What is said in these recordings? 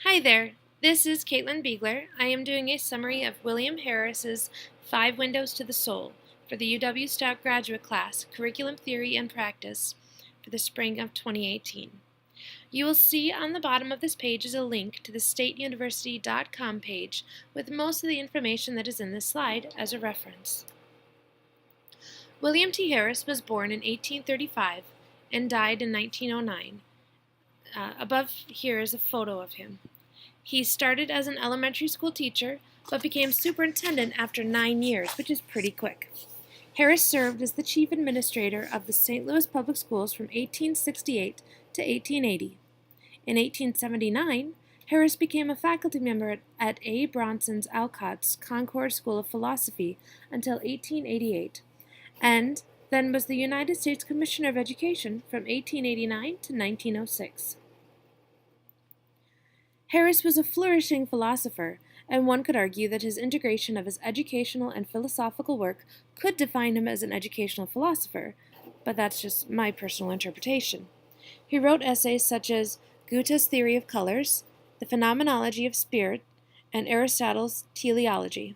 Hi there, this is Caitlin Beegler. I am doing a summary of William Harris's Five Windows to the Soul for the UW Stout graduate class, Curriculum Theory and Practice, for the spring of 2018. You will see on the bottom of this page is a link to the stateuniversity.com page with most of the information that is in this slide as a reference. William T. Harris was born in 1835 and died in 1909. Above here is a photo of him. He started as an elementary school teacher, but became superintendent after 9 years, which is pretty quick. Harris served as the chief administrator of the St. Louis Public Schools from 1868 to 1880. In 1879, Harris became a faculty member at A. Bronson's Alcott's Concord School of Philosophy until 1888, and then was the United States Commissioner of Education from 1889 to 1906. Harris was a flourishing philosopher, and one could argue that his integration of his educational and philosophical work could define him as an educational philosopher, but that's just my personal interpretation. He wrote essays such as Goethe's Theory of Colors, The Phenomenology of Spirit, and Aristotle's Teleology.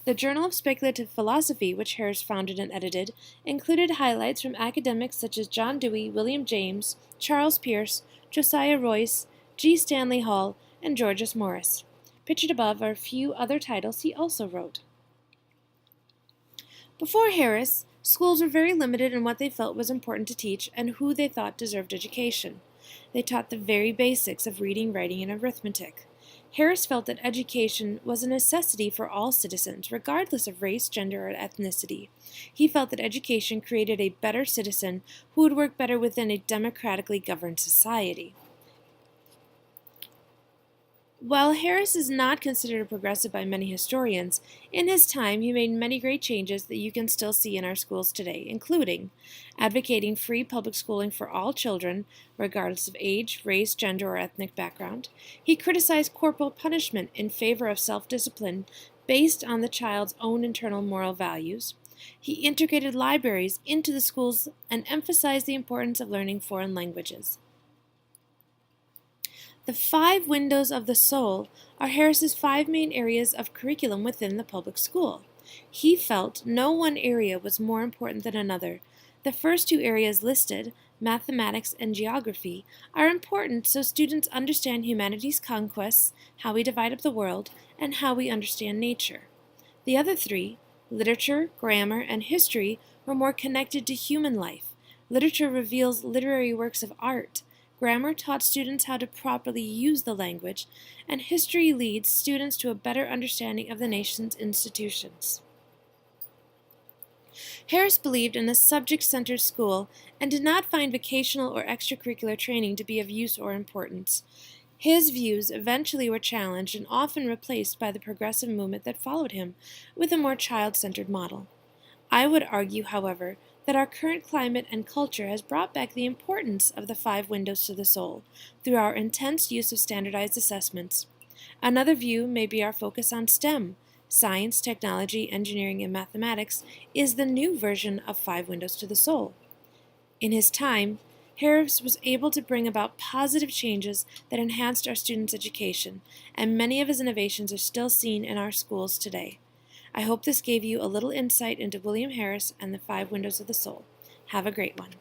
The Journal of Speculative Philosophy, which Harris founded and edited, included highlights from academics such as John Dewey, William James, Charles Peirce, Josiah Royce, G. Stanley Hall, and Georges Morris. Pictured above are a few other titles he also wrote. Before Harris, schools were very limited in what they felt was important to teach and who they thought deserved education. They taught the very basics of reading, writing, and arithmetic. Harris felt that education was a necessity for all citizens, regardless of race, gender, or ethnicity. He felt that education created a better citizen who would work better within a democratically governed society. While Harris is not considered a progressive by many historians, in his time he made many great changes that you can still see in our schools today, including advocating free public schooling for all children, regardless of age, race, gender, or ethnic background. He criticized corporal punishment in favor of self-discipline based on the child's own internal moral values. He integrated libraries into the schools and emphasized the importance of learning foreign languages. The 5 windows of the soul are Harris's 5 main areas of curriculum within the public school. He felt no one area was more important than another. The first 2 areas listed, mathematics and geography, are important so students understand humanity's conquests, how we divide up the world, and how we understand nature. The other 3, literature, grammar, and history, were more connected to human life. Literature reveals literary works of art. Grammar taught students how to properly use the language, and history leads students to a better understanding of the nation's institutions. Harris believed in a subject-centered school and did not find vocational or extracurricular training to be of use or importance. His views eventually were challenged and often replaced by the progressive movement that followed him, with a more child-centered model. I would argue, however, that our current climate and culture has brought back the importance of the 5 windows to the soul through our intense use of standardized assessments. Another view may be our focus on STEM. Science, technology, engineering, and mathematics is the new version of 5 windows to the soul. In his time, Harris was able to bring about positive changes that enhanced our students' education, and many of his innovations are still seen in our schools today. I hope this gave you a little insight into William Harris and the 5 windows of the soul. Have a great one.